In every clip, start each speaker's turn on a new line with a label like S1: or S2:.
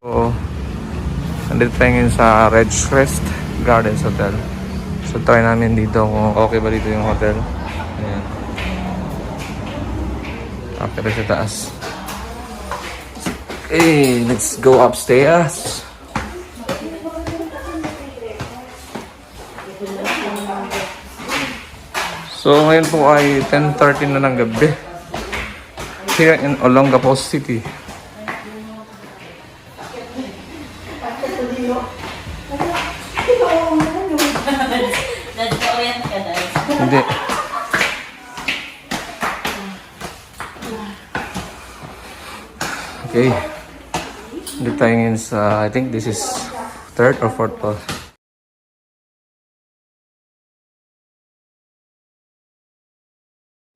S1: So, nandito tayo ngayon sa Ridgecrest Gardens Hotel. So, try namin dito kung okay ba dito yung hotel. Ayan. Okay rin sa taas. Okay, let's go upstairs. So, ngayon po ay 10:30 na ng gabi. Here in Olongapo City. Hindi. Okay. Dito tayo ngayon sa, I think this is third or fourth floor.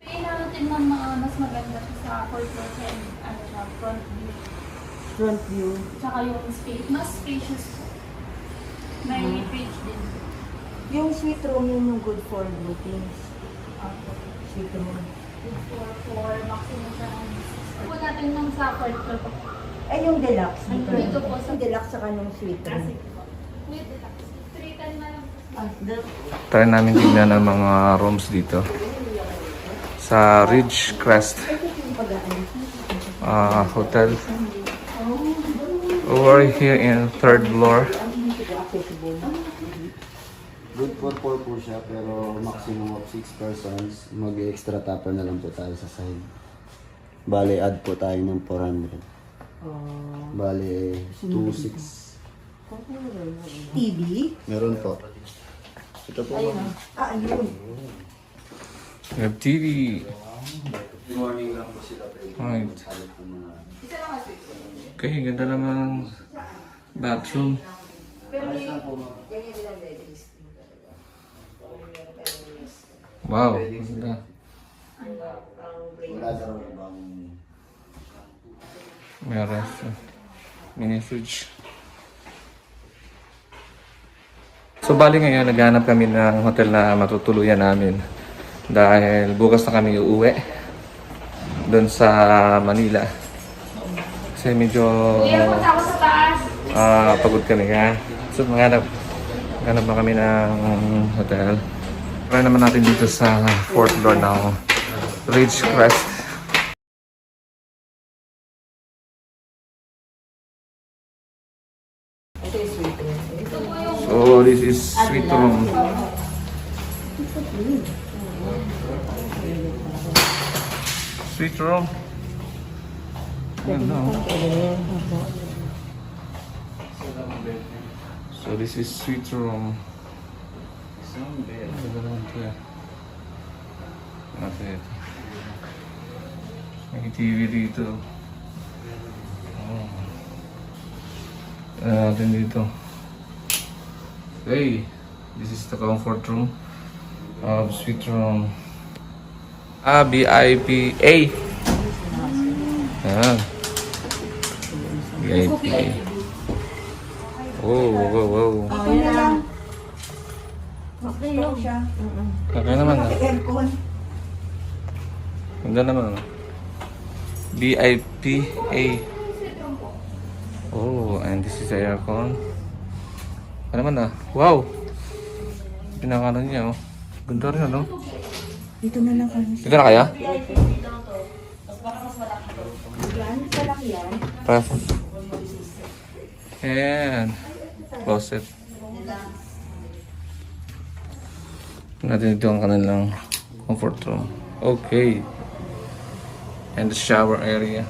S2: Natin ng mga mas maganda sa fourth floor and ano siya, front view.
S3: Front view.
S2: Tsaka yung space, mas spacious po. May page din.
S3: Yung suite room yung good for meetings. Suite room.
S2: For maximum siya ng po natin ng sa fourth floor po.
S3: Ay, yung deluxe.
S2: Dito po sa
S3: Deluxe sa kanong suite room.
S2: with the tax. 310 na lang po.
S1: Try namin tignan ang mga rooms dito. Sa Ridgecrest Hotel. We're here in third floor.
S4: Good for 4 po siya, pero maximum of 6 persons. Mag-extra topper na lang po tayo sa side. Bale, add po tayo ng 400. Bale, 2,600.
S3: TV?
S4: Meron po. Ito po.
S3: Ayun.
S1: We have TV.
S4: Good morning lang po sila.
S1: Right. Okay, ganda naman ang bathroom. Wow, ganda.
S4: Wala sa bang
S1: May restaurant. Mini fridge. So bali ngayon, naghanap kami ng hotel na matutuluyan namin. Dahil bukas na kami uuwi doon sa Manila. Kasi medyo pagod kami ha. So maghanap na kami ng hotel. Try naman natin dito sa fourth floor ng Ridgecrest. So this is suite room. Suite room. Ganda, oh. So this is suite room. Ganda naman ito eh. Natin ito. May TV dito. Oh. Natin dito. Okay, this is the comfort room of suite room. VIP A. Ayan. VIP A. Wow, wow, wow.
S3: Yun na lang. Okay lang siya.
S1: Okay naman ah.
S3: Aircon.
S1: Ganda naman. VIP A. Oh, and this is the aircon. Ano naman ah. Wow! Pinakano niya oh. Ganda rin ano.
S3: Dito na lang kami.
S1: Dito na kaya?
S3: Yan, malaki yan.
S1: Pass. Ayan. Closet. Natin dito ang kanilang comfort room. Okay. And the shower area.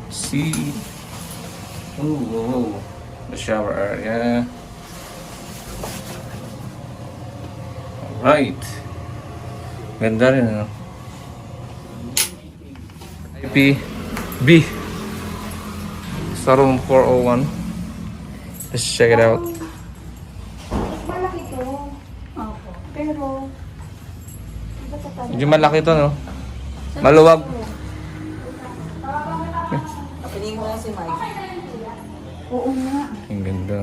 S1: See. Oh. The shower area. Alright. Ganda rin ano. IP B. Sa room 401. Let's check it out.
S3: Malaki to.
S2: Opo.
S3: Pero, iba ka pala.
S1: Medyo malaki to no. Maluwag.
S3: Piling mo na si Mike. Oo nga.
S1: Ang ganda.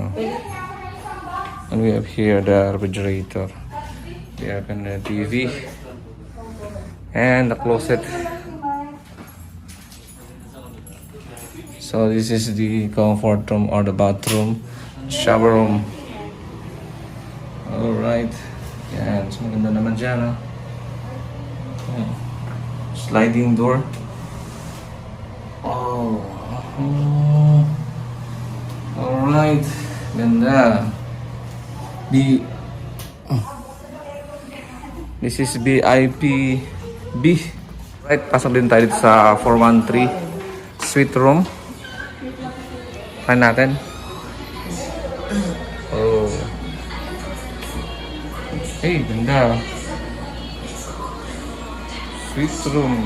S1: And we have here the refrigerator. We have the TV. And the closet. So this is the comfort room or the bathroom, shower room. Alright. Yan. So maganda naman dyan. Yan. Sliding door. Oh. Alright. Ganda. This is VIP B. Right, pasok din tayo dito sa 413 suite room. Try natin. Oh. Hey, ganda. Suite room.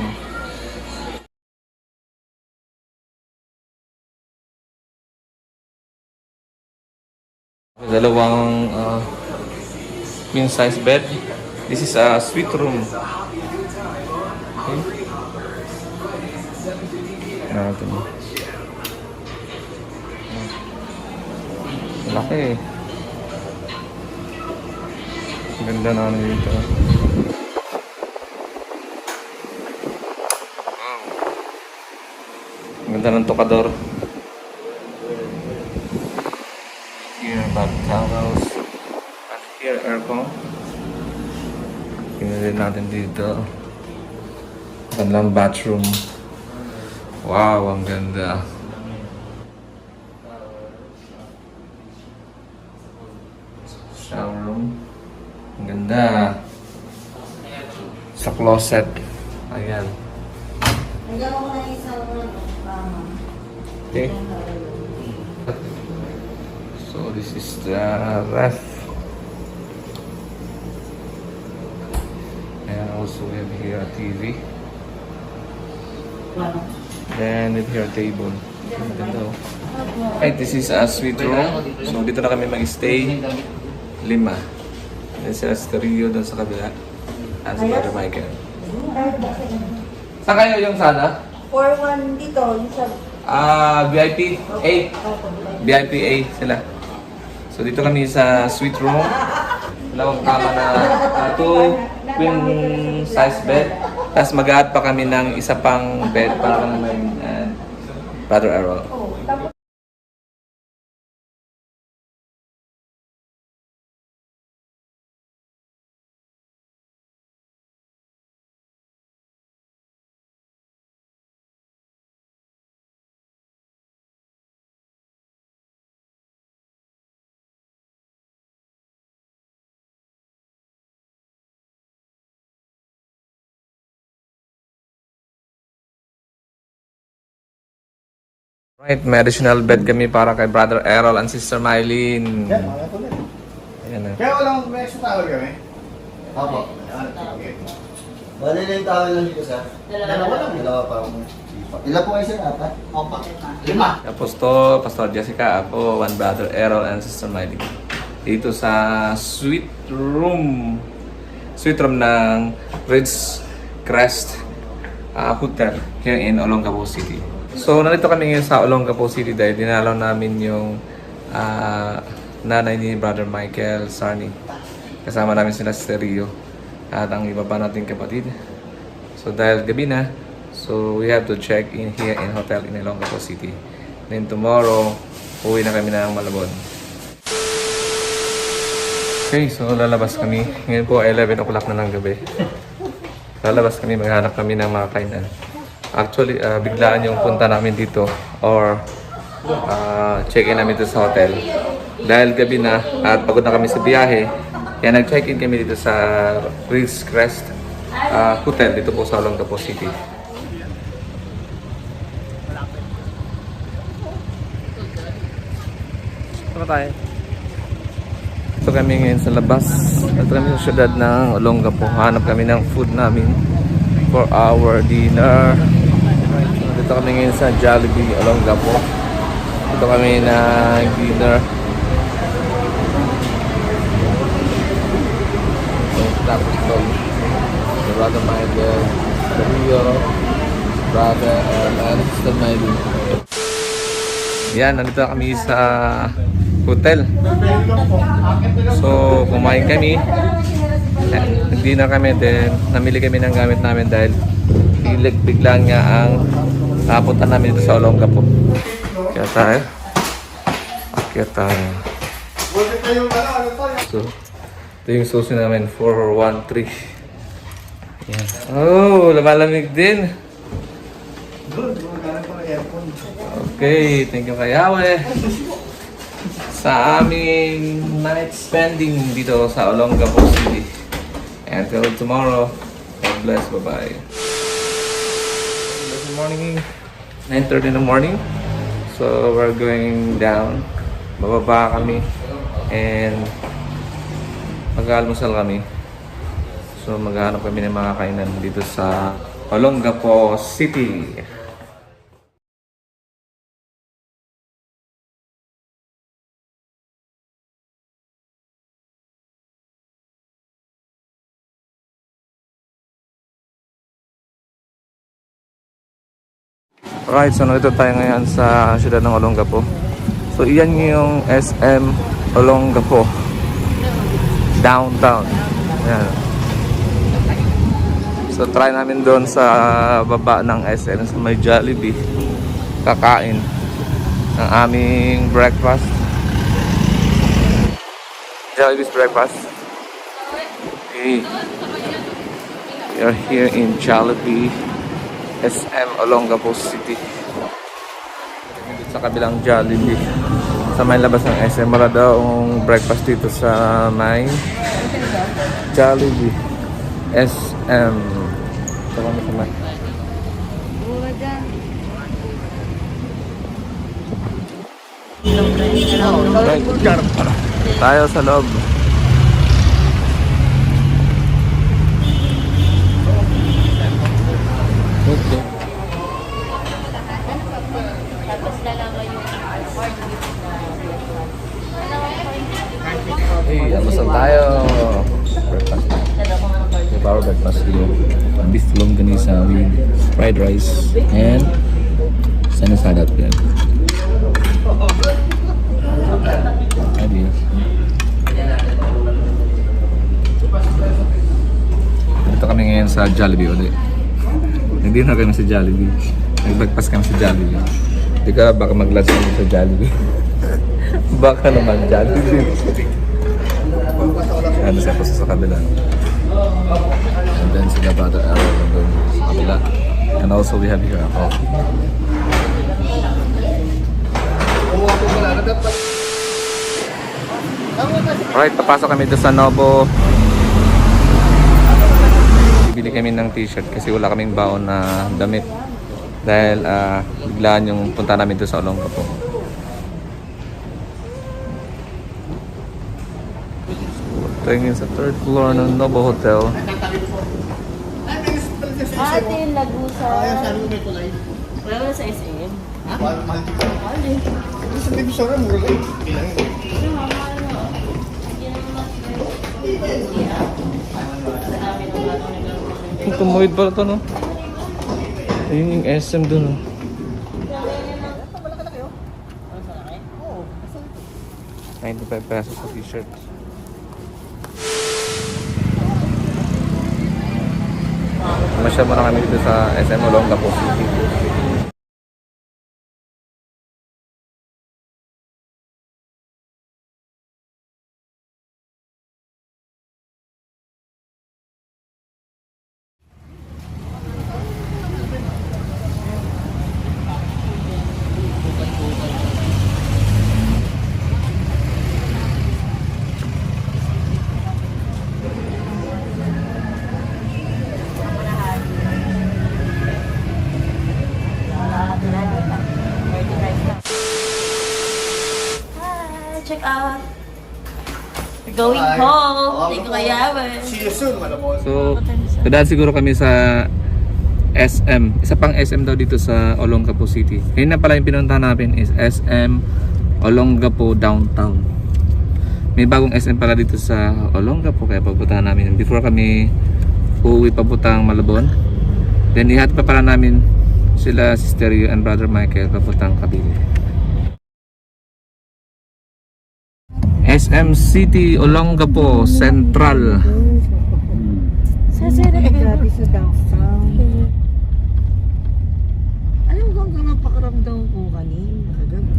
S1: Dalawang queen size bed. This is a suite room. Okay. Natin. Laki. Ganda na ano dito. Ganda ng tokador. Here back towels. At here aircon. Tingnan din natin dito. Gandang bathroom. Wow, ang ganda. Shower room. Ang ganda. Sa closet. Ayan. Okay. So this is the ref. And also we have here a TV. Then we have here a table. Right, this is a suite room. So dito na kami mag-stay. 5. Then sila stereo doon sa kabila. At sa Brother Michael. Saan kayo yung sana?
S3: 4-1 dito, yung sa...
S1: VIP A. VIP A sila. So dito kami sa suite room. Dalawang kama na 2 queen size bed. Tapos mag-add pa kami ng isa pang bed para naman Brother Errol. Right, may additional bed kami para kay Brother Errol and Sister Mylene.
S5: Yeah, mga ito din.
S1: Ayan na.
S5: Kaya walang may extra towel kami?
S4: Opo.
S5: Okay.
S4: Bali na yung towel lang dito, sir.
S5: Dalawa lang.
S4: Dalawa pa. Ilan po kayo, sir? 4?
S5: Opa. 5.
S1: Tapos to, Pastor Jessica, ako, one Brother Errol and Sister Mylene. Dito sa suite room. Suite room ng Ridge Crest Hotel here in Olongapo City. So, nandito kami ngayon sa Olongapo City dahil dinalaw namin yung nanay ni Brother Michael Sarni. Kasama namin sila sa stereo at ang iba pa nating kapatid. So, dahil gabi na, so we have to check in here in hotel in Olongapo City. Then tomorrow, uwi na kami ng Malabon. Okay, so lalabas kami. Ngayon po 11 o'clock na ng gabi. Lalabas kami, maghanap kami ng mga kainan. Actually, biglaan yung punta namin dito or check-in namin dito sa hotel. Dahil gabi na at pagod na kami sa biyahe, kaya nag-check-in kami dito sa Ridge Crest Hotel dito po sa Olongapo City. Saan tayo? Ito kami ngayon sa labas. Ito kami sa syudad ng Olongapo. Hanap kami ng food namin for our dinner. Dito kami ngayon sa Jollibee, Olongapo. Dito kami na dinner. Tapos ito, si Brother Michael, Rio, Brother and Sister Mylene. Yan, nandito kami sa hotel. So, kumain kami. Hindi na kami din. Namili kami ng gamit namin dahil biglang nga ang napunta namin dito sa Olongapo. Kaya tayo. Akyat tayo. So, ito yung susi namin. 413. Yan. Oh, lumalamig din. Okay, thank you kay Yahweh sa aming night spending dito sa Olongapo City. Until tomorrow, God bless, bye-bye. Good morning, 9:30 in the morning. So we're going down. Bababa kami and mag-almusal kami. So maghanap kami ng mga kainan dito sa Olongapo City. Right, so nandito tayo ngayon sa siyudad ng Olongapo. So iyan yung SM Olongapo downtown. Ayan. So try namin doon sa baba ng SM sa may Jollibee kakain ng aming breakfast. Jollibee's breakfast. Okay. We are here in Jollibee SM Olongapo City. Dito sa kabilang Jollibee. Sa may labas ng SM. Wala daw ang breakfast dito sa may Jollibee SM. Ito kami sa may. Tayo sa loob. Okay. Hey, almusal tayo. Breakfast. May power breakfast dito. Beef longganisa with fried rice and sinasadat yan. Adios. Dito kami ngayon sa Jollibee ulit. Hindi na kami sa Jollibee. Nag-breakfast kami sa Jollibee. Hindi ka baka mag-lunch kami sa Jollibee. Baka naman Jollibee. Ano sa sa kabila. And then sila brother Aaron doon sa kabila. And also we have here a coffee. Alright, papasok kami doon sa Nobo. Bili kami ng t-shirt kasi wala kaming baon na damit dahil biglaan yung punta namin doon sa Olongapo. Tingin sa 3rd floor ng Nobo Hotel.
S3: Ate, Lagusa.
S2: Wala sa SM.
S5: Mahal dito. Sa division na, mura lang. Kailangan mo.
S1: Tumuhid pala ito, no? Ayun yung SM doon, no? ₱95 sa t-shirt. Masyal muna kami dito sa SM Olongapo City.
S2: Check out. We're going home. Thank you kay Yahweh.
S5: See you soon, malamon.
S1: So, dadaan siguro kami sa SM. Isa pang SM daw dito sa Olongapo City. Ngayon na pala yung pinuntahan namin is SM Olongapo Downtown. May bagong SM pala dito sa Olongapo kaya papuntahan namin. Before kami uuwi papuntang Malabon. Then ihat pa pala namin sila Sister Yu and Brother Michael papuntang Cavite. SM City Olongapo Central.
S2: Kasi
S3: Grabe sa downtown.
S2: alam mo hanggang napakaramdam ko kanina. Kagabi.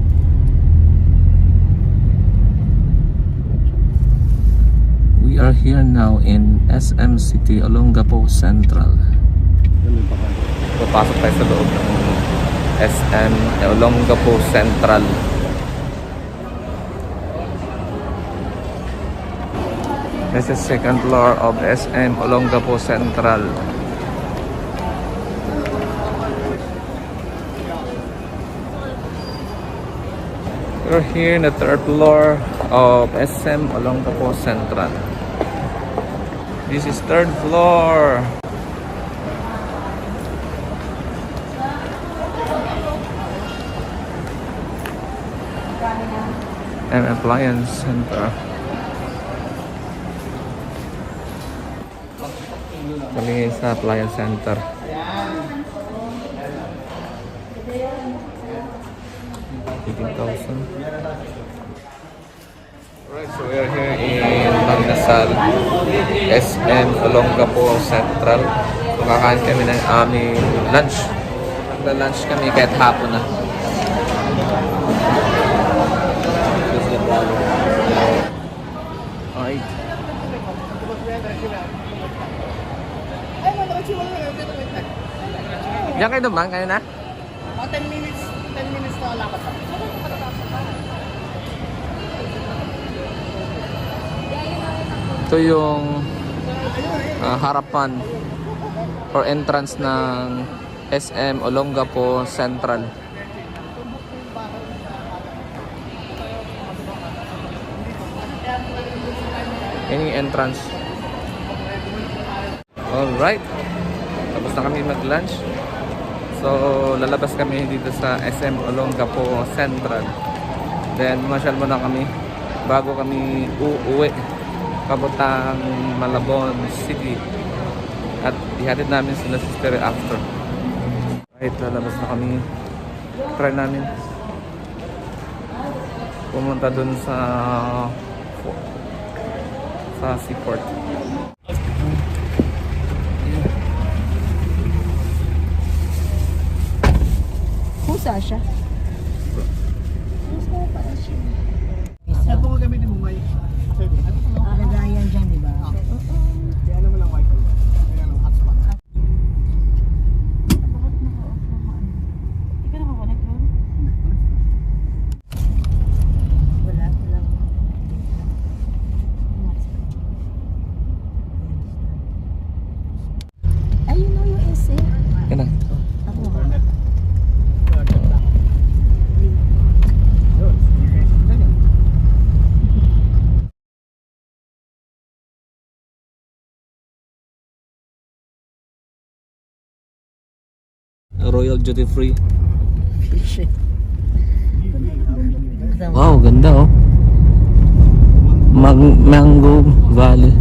S1: We are here now in SM City, Olongapo Central. Papasok tayo sa loob ng SM Olongapo Central. This is second floor of SM Olongapo Central. We're here in the third floor of SM Olongapo Central. This is third floor. And appliance center. Kami sa appliance center. $18,000. Alright, so we are here in Magdasal, SM Olongapo Central. So kakain kami ng aming lunch. Magla-lunch kami kahit hapon na. Ay. Diyan kayo naman, kayo na?
S5: 10 minutes na lakad pa.
S1: Ito yung harapan or entrance ng SM Olongapo Central. Yan yung entrance. Alright. Tapos na kami mag-lunch. So, lalabas kami dito sa SM Olongapo Central. Then, masyal muna kami bago kami uuwi papuntang Malabon City. At ihatid namin sila sa Stereo after. Right, lalabas na kami. Try namin pumunta dun sa seaport.
S3: Pusa siya.
S5: Saan po gagamitin mo, Mike?
S3: Lagayan dyan, di ba?
S5: Kaya naman lang wifi. Kaya lang hotspot.
S2: Hindi ka nakakonect nun?
S3: Wala. Ayun o yung essay.
S1: Yan na.
S3: Ako.
S1: Royal Duty Free.
S3: Fish.
S1: Wow, ganda oh. Mango Valley.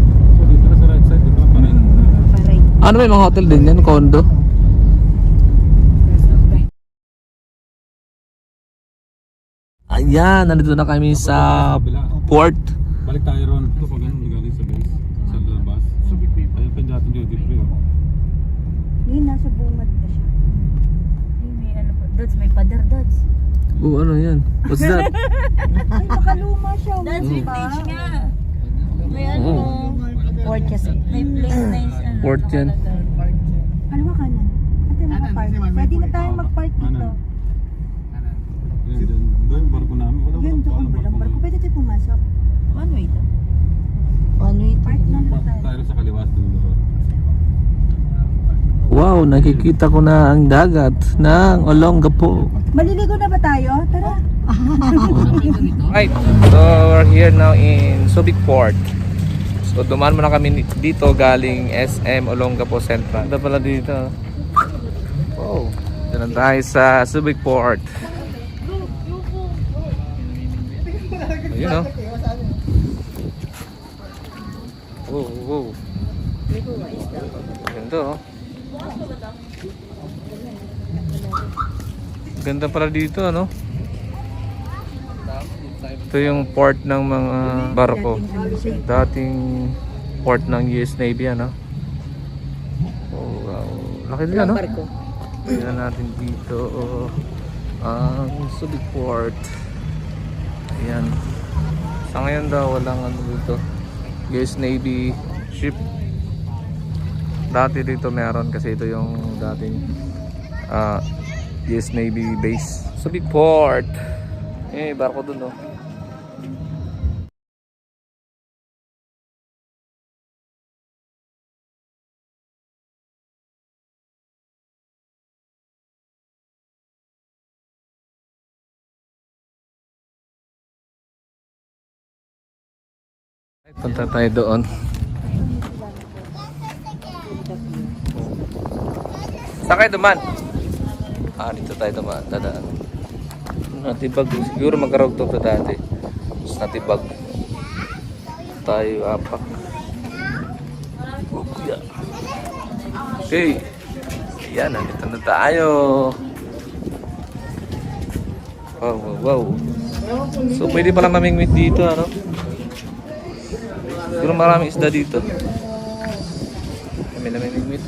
S3: Paray.
S1: Ano ba yung mga hotel din yan? Condo? Ayan, nandito na kami sa port.
S6: Balik tayo ron. Ito pag ganun, galing sa base. Sa labas. Ayun pa dyan duty free. Oh.
S3: Hindi, nasa bungad na siya.
S2: May ano pa. Dads, may pader, Dads.
S1: Oh, ano yan? What's that?
S3: Ay, makaluma siya.
S2: Dads, vintage nga. May ano.
S3: Port kasi.
S2: May place na yung ano.
S1: Port yan.
S3: Kaliwa kanan. Ate, makapark. Pwede na tayo mag-park dito.
S6: Yan, dyan. Doon, barko namin. Wala
S3: Yun, doon. Walang barko. Pwede tayo pumasok.
S2: One way to.
S3: One way park na lang tayo.
S6: Tayo sa kaliwas doon.
S1: Wow, nakikita ko na ang dagat ng Olongapo.
S3: Maliligo na ba tayo? Tara.
S1: Right, so we're here now in Subic Port. So dumaan muna kami dito galing SM Olongapo Central. Ganda pala dito. Wow, dyan tayo sa Subic Port. Ayun oh. Wow, wow. Ganda oh. Ganda pala dito, ano? Ito yung port ng mga barko. Dating port ng US Navy, ano? Oh, wow. Laki din ano?
S3: Barko.
S1: Tingnan natin dito ang Subic Port. Ayan. Sa ngayon daw walang ano dito. US Navy ship. Dati dito meron kasi ito yung dating US Navy base. Subic Port. Eh, barko dun oh. Punta tayo doon. Saan kayo duman? Dito tayo duman. Dadaan. Natibag. Siguro magkaroon to dati. Tapos natibag. Tayo apak. Okay. Ayan, nandito na tayo. Wow, wow, wow. So pwede pala mamingwit dito, ano? Siguro maraming isda dito. Kami na may mingwit.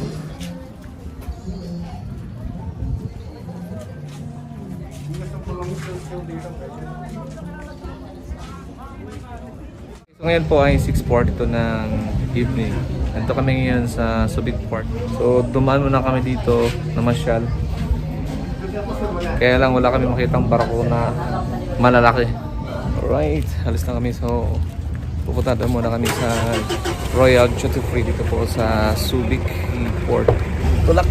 S1: So ngayon po ay 6:42 ng evening. Nandito kami ngayon sa Subic Port. So dumaan muna kami dito na masyal. Kaya lang wala kami makitang barko na malalaki. Alright, alis na kami. So pupunta doon muna kami sa Royal Duty Free dito po sa Subic Port. Tulak!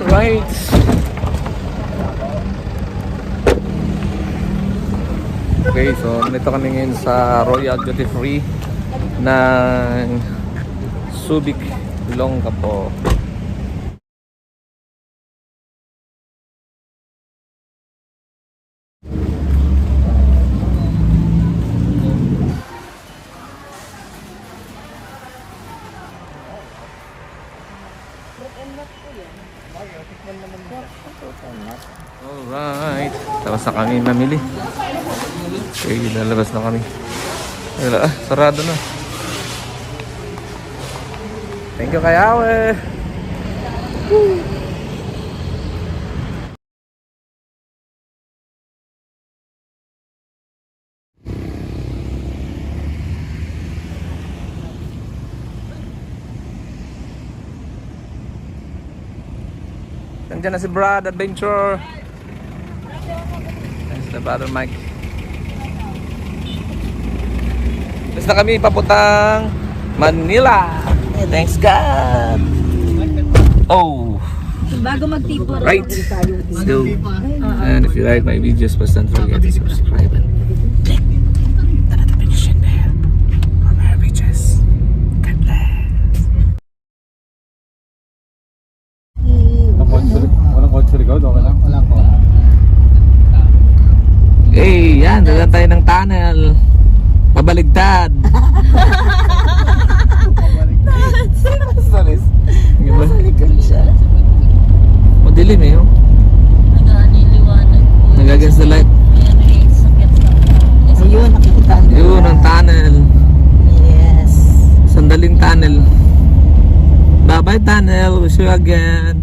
S1: Right. Okay, so nito kami ngayon sa Royal Duty Free ng Subic Longapo. Alright, tapos na kami mamili. Okay, lalabas na kami. Wala, sarado na. Thank you kay Awe. Nandiyan na si Brad Adventure. Nice na brother Mike. Tapos na kami papuntang Manila. Thanks God. Oh.
S3: Bago magtipon.
S1: Right. Let's go. And if you like my videos, please don't forget to subscribe and click the notification bell for more videos. God bless.
S6: Walang kotse likod, okay lang?
S5: Wala po.
S1: Hey, yan. Dalan tayo ng tunnel. Pabaligtad.
S2: Malikot siya.
S1: Madilim eh. Oh.
S2: Nag-aniliwanag po.
S1: Nag-against the light.
S2: Ayan eh, sakit sa
S3: Ayun, nakikita niyo.
S1: Yun, ang tunnel.
S3: Yes.
S1: Sandaling tunnel. Bye-bye tunnel. Wish you again.